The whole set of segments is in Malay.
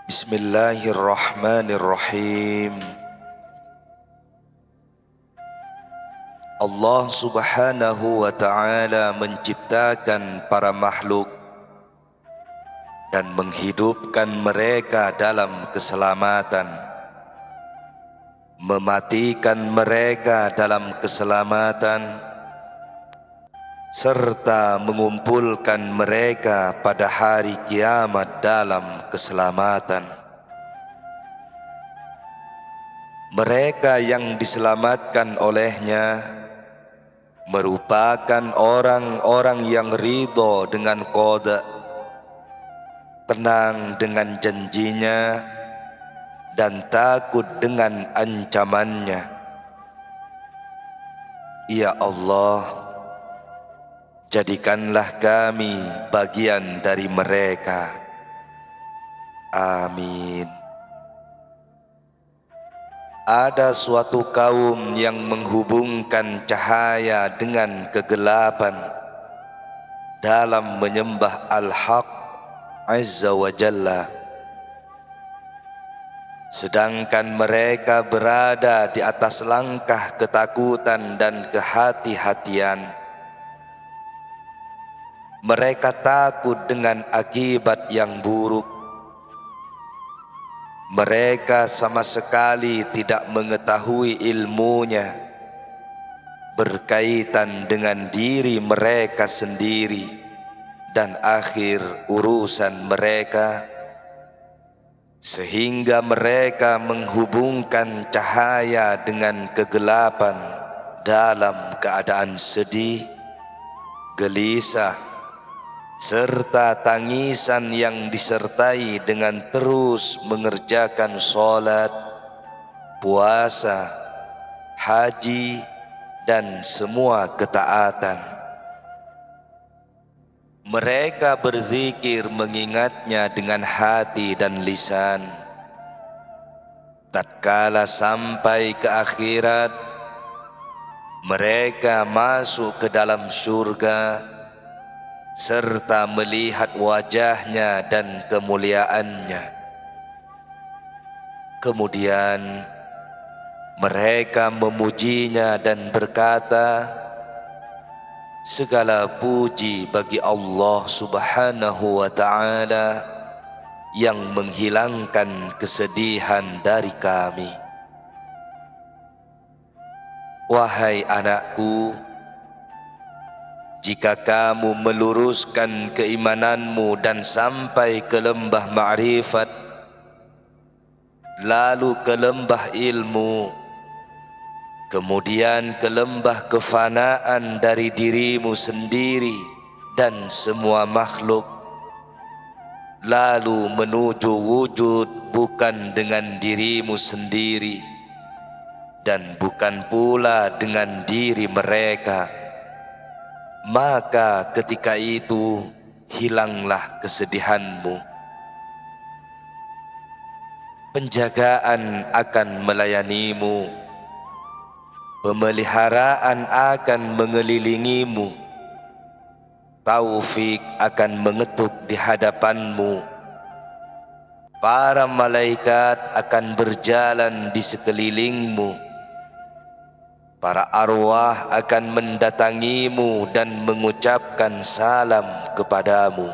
Bismillahirrahmanirrahim. Allah subhanahu wa ta'ala menciptakan para makhluk dan menghidupkan mereka dalam keselamatan, mematikan mereka dalam keselamatan, serta mengumpulkan mereka pada hari kiamat dalam keselamatan. Mereka yang diselamatkan olehnya merupakan orang-orang yang ridho dengan qada, tenang dengan janjinya, dan takut dengan ancamannya. Ya Allah, jadikanlah kami bagian dari mereka. Amin. Ada suatu kaum yang menghubungkan cahaya dengan kegelapan dalam menyembah Al-Haq Azza wa Jalla, sedangkan mereka berada di atas langkah ketakutan dan kehati-hatian. Mereka takut dengan akibat yang buruk. Mereka sama sekali tidak mengetahui ilmunya berkaitan dengan diri mereka sendiri dan akhir urusan mereka, sehingga mereka menghubungkan cahaya dengan kegelapan dalam keadaan sedih, gelisah, serta tangisan yang disertai dengan terus mengerjakan sholat, puasa, haji, dan semua ketaatan. Mereka berzikir mengingatnya dengan hati dan lisan. Tatkala sampai ke akhirat, mereka masuk ke dalam surga serta melihat wajahnya dan kemuliaannya. Kemudian mereka memujinya dan berkata, segala puji bagi Allah subhanahu wa ta'ala yang menghilangkan kesedihan dari kami. Wahai anakku, jika kamu meluruskan keimananmu dan sampai ke lembah ma'rifat, lalu ke lembah ilmu, kemudian ke lembah kefanaan dari dirimu sendiri dan semua makhluk, lalu menuju wujud bukan dengan dirimu sendiri dan bukan pula dengan diri mereka, maka ketika itu hilanglah kesedihanmu. Penjagaan akan melayanimu, pemeliharaan akan mengelilingimu, taufik akan mengetuk di hadapanmu, para malaikat akan berjalan di sekelilingmu, para arwah akan mendatangimu dan mengucapkan salam kepadamu.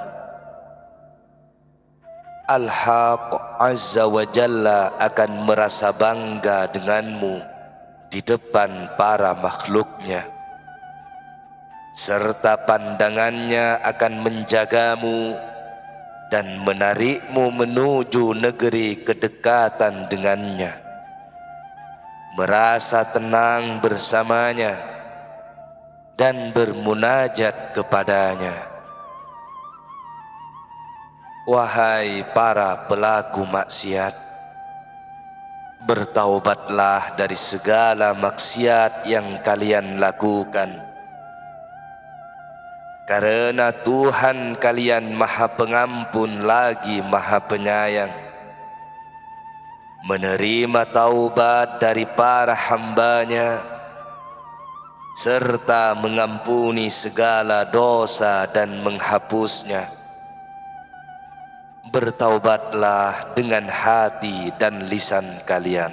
Al-Haq Azza wa Jalla akan merasa bangga denganmu di depan para makhluknya, serta pandangannya akan menjagamu dan menarikmu menuju negeri kedekatan dengannya, merasa tenang bersamanya dan bermunajat kepadanya. Wahai para pelaku maksiat, bertaubatlah dari segala maksiat yang kalian lakukan, karena Tuhan kalian Maha Pengampun lagi Maha Penyayang, menerima taubat dari para hambanya serta mengampuni segala dosa dan menghapusnya, bertaubatlah dengan hati dan lisan kalian.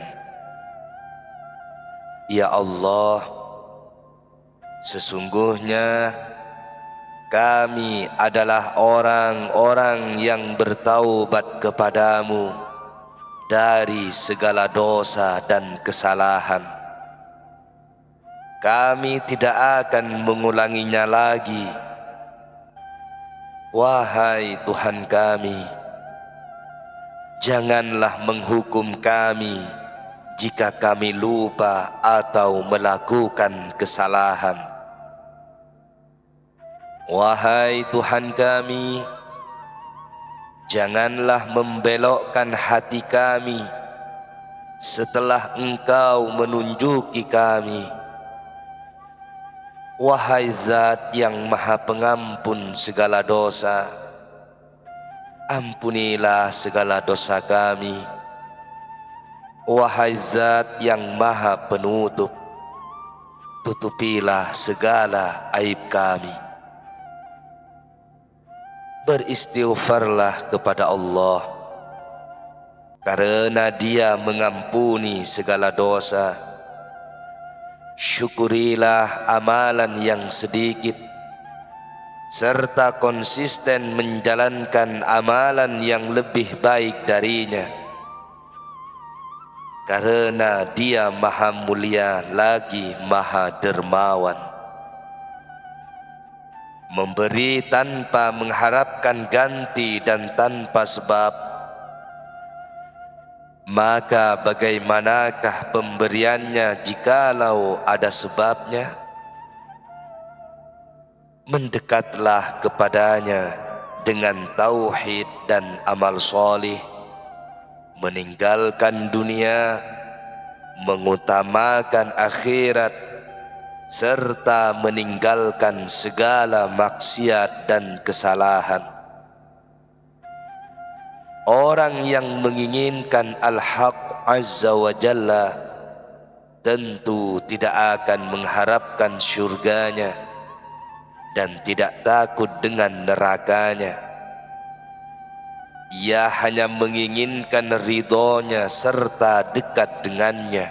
Ya Allah, sesungguhnya kami adalah orang-orang yang bertaubat kepadamu dari segala dosa dan kesalahan. Kami tidak akan mengulanginya lagi. Wahai Tuhan kami, janganlah menghukum kami jika kami lupa atau melakukan kesalahan. Wahai Tuhan kami, janganlah membelokkan hati kami setelah Engkau menunjuki kami. Wahai Zat yang Maha Pengampun segala dosa, ampunilah segala dosa kami. Wahai Zat yang Maha Penutup, tutupilah segala aib kami. Beristighfarlah kepada Allah, karena Dia mengampuni segala dosa. Syukurilah amalan yang sedikit, serta konsisten menjalankan amalan yang lebih baik darinya, karena Dia Maha Mulia lagi Maha Dermawan. Memberi tanpa mengharapkan ganti dan tanpa sebab, maka bagaimanakah pemberiannya jikalau ada sebabnya? Mendekatlah kepadanya dengan tauhid dan amal soleh, meninggalkan dunia, mengutamakan akhirat, serta meninggalkan segala maksiat dan kesalahan. Orang yang menginginkan Al-Haq Azza wa Jalla tentu tidak akan mengharapkan syurganya dan tidak takut dengan nerakanya. Ia hanya menginginkan ridhonya serta dekat dengannya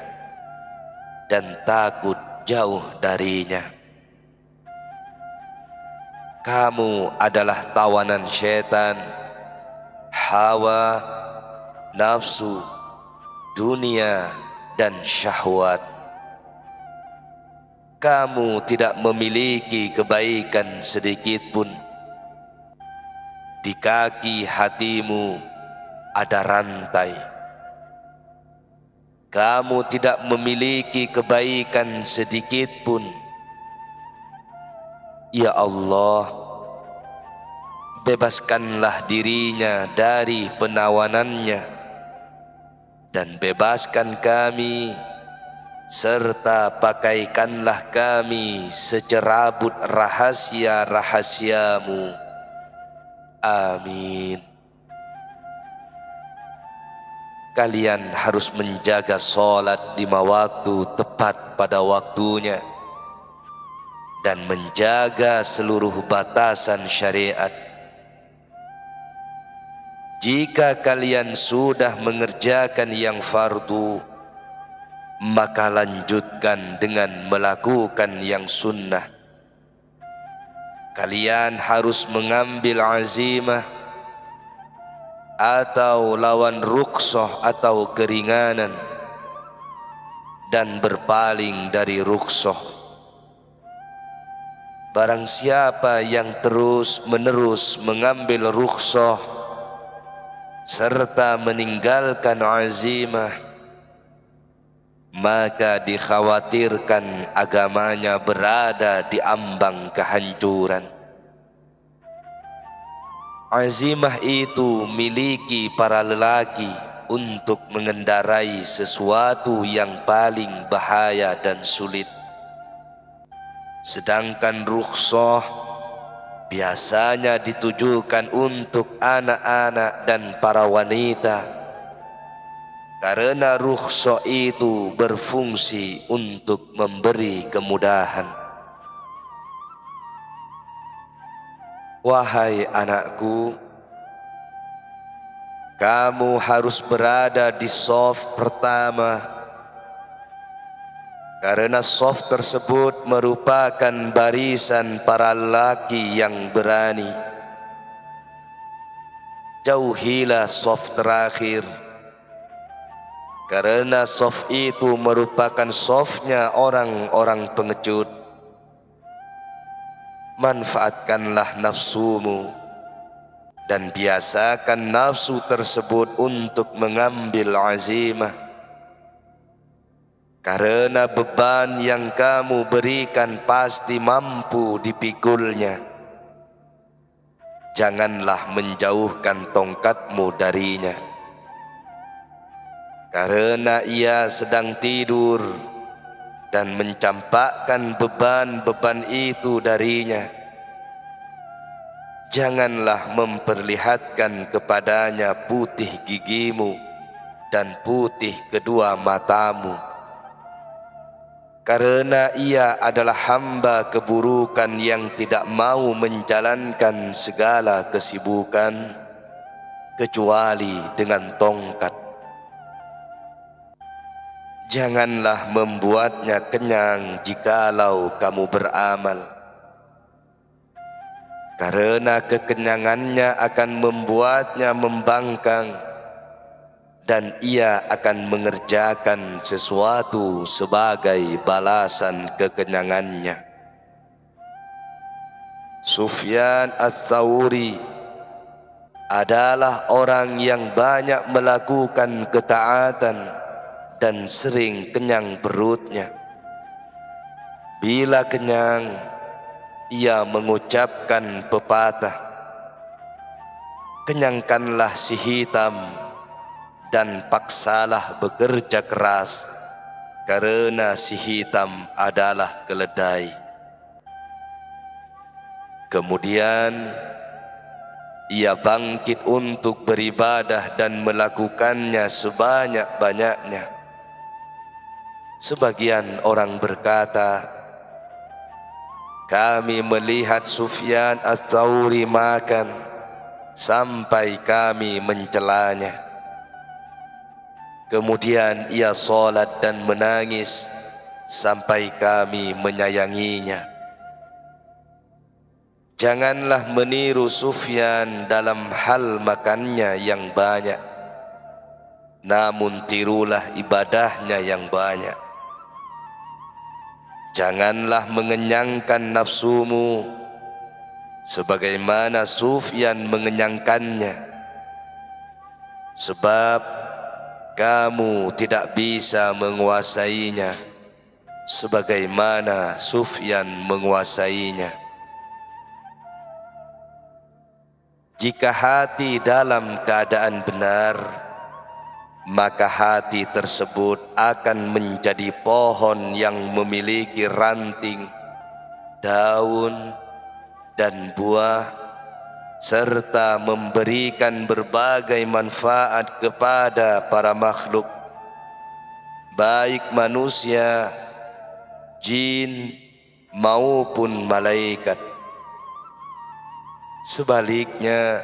dan takut jauh darinya. Kamu adalah tawanan syaitan, hawa, nafsu, dunia, dan syahwat. Kamu tidak memiliki kebaikan sedikit pun. Di kaki hatimu ada rantai. Kamu tidak memiliki kebaikan sedikit pun. Ya Allah, bebaskanlah dirinya dari penawanannya dan bebaskan kami, serta pakaikanlah kami secerabut rahasia-rahasiamu. Amin. Kalian harus menjaga salat 5 waktu tepat pada waktunya dan menjaga seluruh batasan syariat. Jika kalian sudah mengerjakan yang fardu, maka lanjutkan dengan melakukan yang sunnah. Kalian harus mengambil azimah atau lawan rukhsah atau keringanan dan berpaling dari rukhsah. Barang siapa yang terus-menerus mengambil rukhsah serta meninggalkan azimah, maka dikhawatirkan agamanya berada di ambang kehancuran. Azimah itu miliki para lelaki untuk mengendarai sesuatu yang paling bahaya dan sulit. Sedangkan rukhsah biasanya ditujukan untuk anak-anak dan para wanita, karena rukhsah itu berfungsi untuk memberi kemudahan. Wahai anakku, kamu harus berada di shaf pertama, karena shaf tersebut merupakan barisan para laki yang berani. Jauhilah shaf terakhir, karena shaf itu merupakan shafnya orang-orang pengecut. Manfaatkanlah nafsumu dan biasakan nafsu tersebut untuk mengambil azimah, karena beban yang kamu berikan pasti mampu dipikulnya. Janganlah menjauhkan tongkatmu darinya, karena ia sedang tidur, dan mencampakkan beban-beban itu darinya. Janganlah memperlihatkan kepadanya putih gigimu dan putih kedua matamu, karena ia adalah hamba keburukan yang tidak mau menjalankan segala kesibukan kecuali dengan tongkat. Janganlah membuatnya kenyang jikalau kamu beramal, karena kekenyangannya akan membuatnya membangkang, dan ia akan mengerjakan sesuatu sebagai balasan kekenyangannya. Sufyan Ats-Tsauri adalah orang yang banyak melakukan ketaatan dan sering kenyang perutnya. Bila kenyang, ia mengucapkan pepatah, kenyangkanlah si hitam dan paksalah bekerja keras, karena si hitam adalah keledai. Kemudian ia bangkit untuk beribadah dan melakukannya sebanyak-banyaknya. Sebagian orang berkata, kami melihat Sufyan Ats-Tsauri makan sampai kami mencelanya. Kemudian ia salat dan menangis sampai kami menyayanginya. Janganlah meniru Sufyan dalam hal makannya yang banyak, namun tirulah ibadahnya yang banyak. Janganlah mengenyangkan nafsumu sebagaimana Sufyan mengenyangkannya, sebab kamu tidak bisa menguasainya sebagaimana Sufyan menguasainya. Jika hati dalam keadaan benar, maka hati tersebut akan menjadi pohon yang memiliki ranting, daun, dan buah, serta memberikan berbagai manfaat kepada para makhluk, baik manusia, jin, maupun malaikat. Sebaliknya,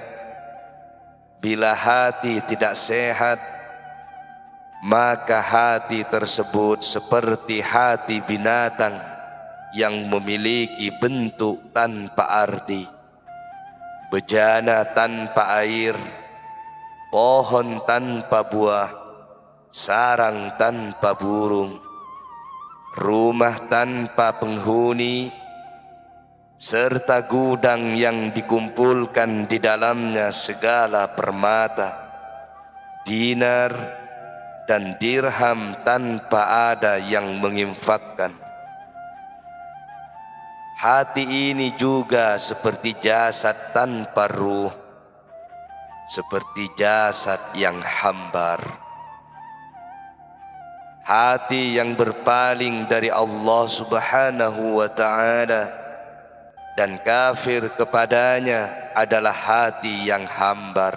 bila hati tidak sehat, maka hati tersebut seperti hati binatang yang memiliki bentuk tanpa arti, bejana tanpa air, pohon tanpa buah, sarang tanpa burung, rumah tanpa penghuni, serta gudang yang dikumpulkan di dalamnya segala permata, dinar, dan dirham tanpa ada yang menginfakkan. Hati ini juga seperti jasad tanpa ruh, seperti jasad yang hambar. Hati yang berpaling dari Allah Subhanahu wa ta'ala dan kafir kepadanya adalah hati yang hambar.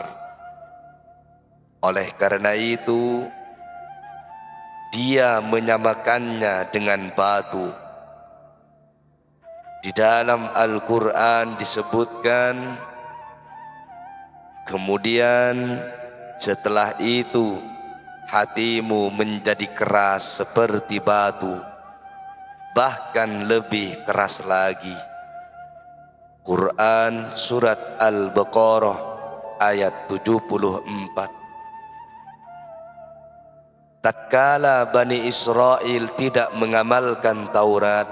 Oleh karena itu, dia menyamakannya dengan batu. Di dalam Al-Quran disebutkan, kemudian setelah itu hatimu menjadi keras seperti batu, bahkan lebih keras lagi. Quran Surat Al-Baqarah ayat 74. Tatkala Bani Israel tidak mengamalkan Taurat,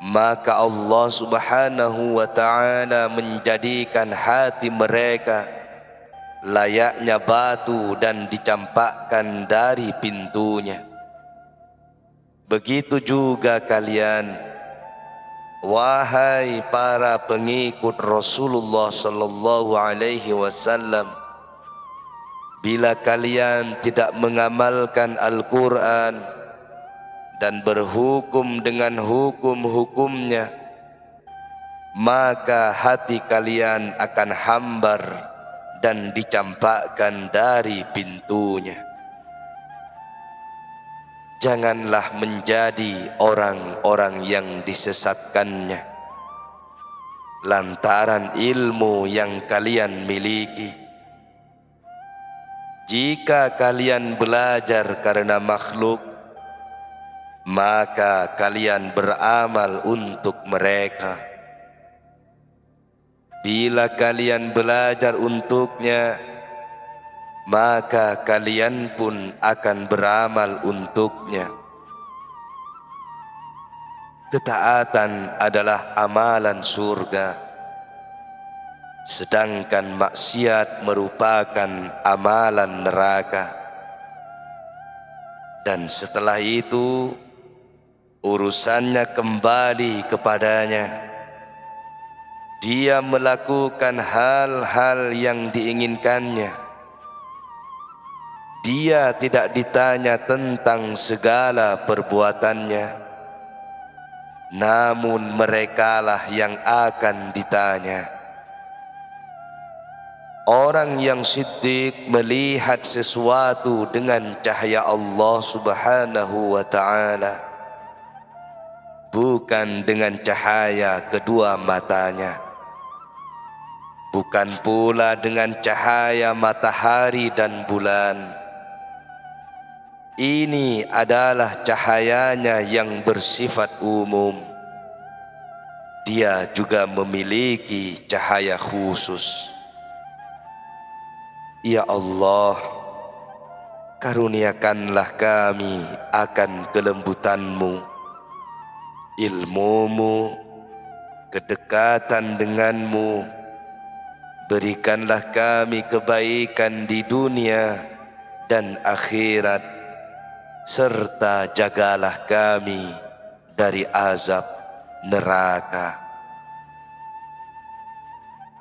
maka Allah Subhanahu wa ta'ala menjadikan hati mereka layaknya batu dan dicampakkan dari pintunya. Begitu juga kalian, wahai para pengikut Rasulullah sallallahu alaihi wasallam, bila kalian tidak mengamalkan Al-Quran dan berhukum dengan hukum-hukumnya, maka hati kalian akan hambar dan dicampakkan dari pintunya. Janganlah menjadi orang-orang yang disesatkannya lantaran ilmu yang kalian miliki. Jika kalian belajar karena makhluk, maka kalian beramal untuk mereka. Bila kalian belajar untuknya, maka kalian pun akan beramal untuknya. Ketaatan adalah amalan surga, sedangkan maksiat merupakan amalan neraka. Dan setelah itu urusannya kembali kepadanya. Dia melakukan hal-hal yang diinginkannya. Dia tidak ditanya tentang segala perbuatannya, namun merekalah yang akan ditanya. Orang yang siddiq melihat sesuatu dengan cahaya Allah Subhanahu wa ta'ala, bukan dengan cahaya kedua matanya, bukan pula dengan cahaya matahari dan bulan. Ini adalah cahayanya yang bersifat umum. Dia juga memiliki cahaya khusus. Ya Allah, karuniakanlah kami akan kelembutan-Mu, ilmu-Mu, kedekatan dengan-Mu. Berikanlah kami kebaikan di dunia dan akhirat, serta jagalah kami dari azab neraka.